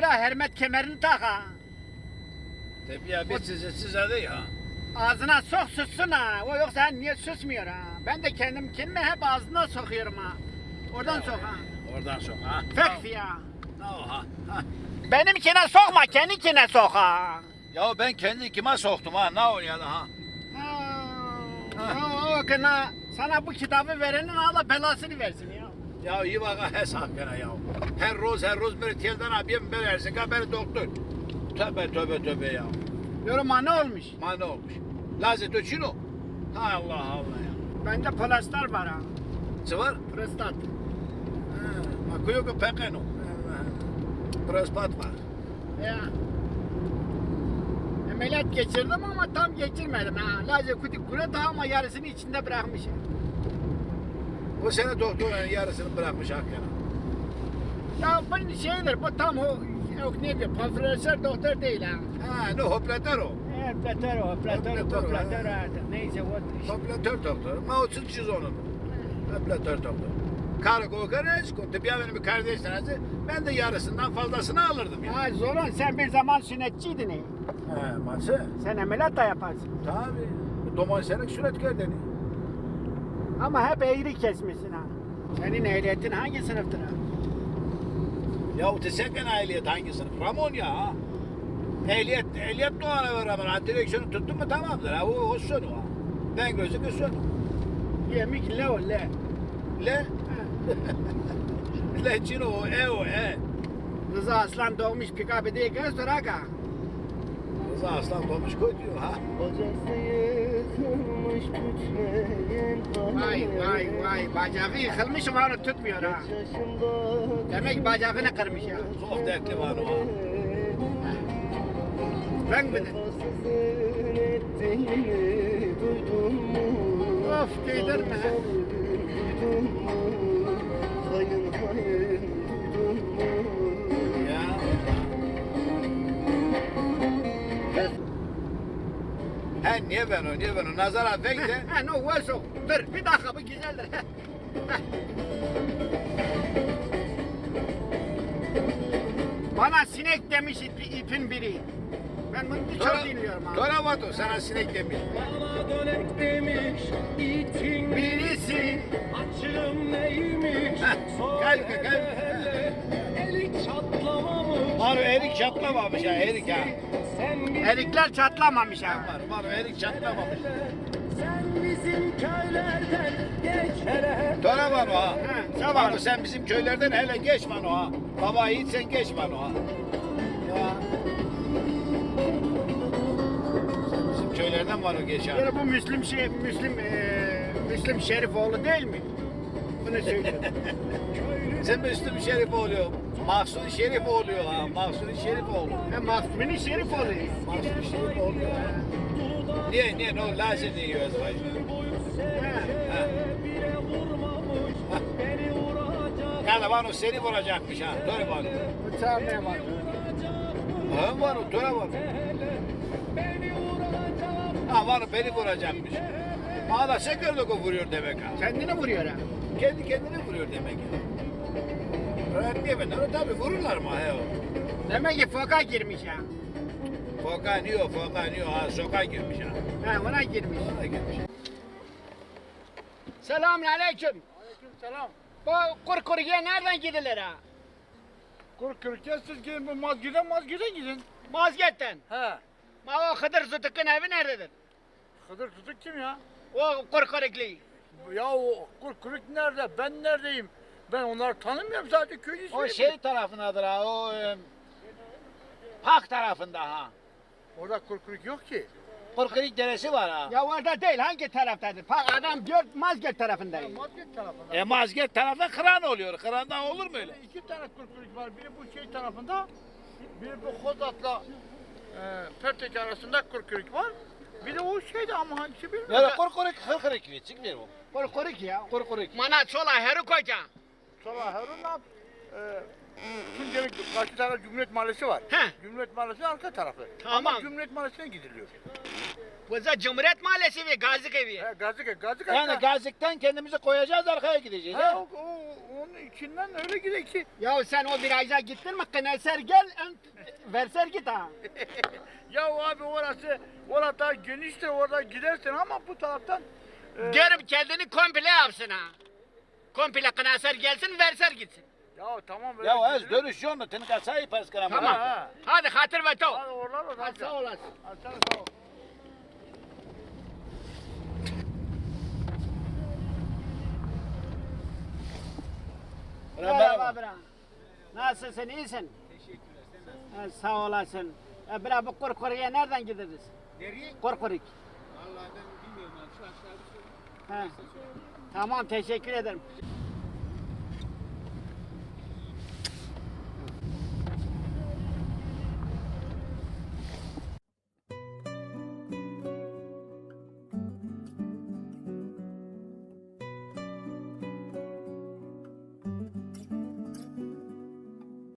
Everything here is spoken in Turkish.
Ula hermet kemerini tak ha. Tabii ya bir size değil ha. Ağzına sok sussun ha. O yoksa niye susmuyor ha? Ben de kendimi hep ağzına sokuyorum ha. Oradan sok ha. Oradan sok ha. Fekfi ya. Ne o ha? Ha. Benimkine sokma, kendikine sok ha. Ya ben kendi kime soktum ha? Ne oluyor ha? O kına sana bu kitabı verenin Allah belasını versin ya. Ya iyi bak hesap gene ya. Her roz bir telden abim verersin ha beni doktor. Tövbe ya. Yoruma ne olmuş? Ma ne olmuş? Lazet öçino. Ha Allah Allah ya. Bende plastar var ha. Ne var? Prostat. Ako yok pekeno. Prostat var. Ya. Ameliyat geçirdim ama tam geçirmedim ha. Lazer kutik burada ama yarısını içinde bırakmışım. O sene doktorların yarısını bırakmış hakikaten. Ya bu şeydir, bu tam o yok ne diyor, profesör doktor değil ha. Ha ne hoplatör o. Hoplatör artık neyse o işte. Hoplatör doktor. Ma o çiz onun. Hoplatör doktor. Karı kokarız, tabii benim bir kardeşlerinizi ben de yarısından fazlasını alırdım ya. Ha Zoran sen bir zaman sünnetçiydin. He, maçı. Sen ameliyat da yaparsın. Tabii. Doman senek süret gördeni. Ama hep eğri kesmişsin ha. Senin ehliyetin hangi sınıftır ha? Ya o teseken ehliyet hangi sınıf? Ramon ya ha. Ehliyet doğana var ama ha, direksiyonu tuttun mu tamamdır ha. O sonu ha. Ben gözü sonu. Yemek le o le. Le? Le çino o e. Rıza Aslan doğmuş pikabı diye göz duraka. Rıza Aslan doğmuş koy diyor ha. Vay bacağı yıkılmış ama onu tutmuyor ha. Demek bacağını kırmış ya. Çok dertli var o ha. Ben mi dedim? Of giydirme. Ya. Ha niye ben o? Nazar abi de. Ha no varsa dur bir dakika bu güzeldir. Bana sinek demiş ipin biri. Ben bunu çok dinliyorum ha. Toravato sana sinek demiş. Bana dönek demiş itin Birisi. açığım neymiş Gel gel. Elik çatlamamış Maro erik çatlamamış ha erik ha. Sen Erikler çatlamamış ha. Maro erik çatlamamış. Sen bizim köylerden geçere Toravato ha. tamam. Maro sen bizim köylerden hele geç Mano ha. Baba yiğit sen geç Mano ha. Ya. Sen bizim köylerden Mano geç ha. Yani bu Müslüm Şerifoğlu değil mi? Bunu söylüyorum. Sen Müslüm Şerif oluyor. Mahsun Şerif oluyor ha. Mahsun Şerif oluyor. Mahsuni Şerifoğlu. Mahsun Şerif oluyor ha. Niye ne o lazım diyoruz vay. Ha. bile vurmamış beni vuracak Yani Mano seni vuracakmış ha. Dur Mano. Uçağım ne var? Ha Mano dur Mano. beni vuracak Ha Mano beni vuracakmış. Bana şekerlik o vuruyor demek ha. Kendini vuruyor ha. Kendi kendine vuruyor demek ya. Rahat diye ben tabii vururlar mı he o. Demek ki foka girmiş ha. Fokanıyor ha sokağa girmiş ha. Ha ona girmiş. Ona girmiş. Selamünaleyküm. Selam. Bu kurkuruya nereden gidilir ha? Kurkürken siz gidin bu mazgiden gidin. Mazget'ten. He. Ma o Hıdır Zıtık'ın evi nerededir? Hıdır tutuk kim ya? O kurkuruklu. Ya o kurkürük nerede? Ben neredeyim? Ben onları tanımıyorum sadece köy ismi. O şey tarafındadır ha o Pak tarafında ha. Orada kurkürük yok ki. Kurkurik deresi var ha. Ya orada değil hangi taraftadır? Bak adam diyor Mazget tarafındayım. Mazgirt tarafında. Mazget tarafta kıran oluyor. Kırandan olur mu öyle? İki tane kurkürük var. Biri bu şey tarafında. Biri bu Kozat'la Pertek arasında kurkürük var. Bir de o şeyde ama hangisi bilmiyorum. Ya da kurkurik hırkırık çıkmıyor o. Kurkuruk ya. Kurkurik. Mana çola heru koca. Sonra Harun'la Tunceli karşı tarafta Cumhuriyet Mahallesi var. He. Cumhuriyet Mahallesi arka tarafı. Tamam. Ama Cumhuriyet Mahallesi'ne gidiliyor. Bu da Cumhuriyet Mahallesi ve Gazi Evi. He, Gazike. Yani Gazik'ten kendimizi koyacağız arkaya gideceğiz. He, ha? onun içinden öyle gidiyor ki. Ya sen o viraja gittin mi Kıneser gel verser git ha. Ya abi orası geniştir, orada gidersin ama bu taraftan Diyorum kendini komple yapsın ha. Komple Kıneser gelsin verser gitsin. ya tamam öyle Ya ez gidilir. dönüş yolunu tınka sahip askara. Tamam. Ha. Hadi hatır ve to. Hadi oralar o Hadi sağ olasın. Hadi sana sağ ol. Merhaba bra. Nasılsın iyisin? Teşekkürler. Sağ olasın. Bra bu Kurkuru'ya nereden gideriz? Nereye? Kurkuruk. Vallahi ben bilmiyorum abi. Şu aşağı bir şey. He. Tamam teşekkür ederim.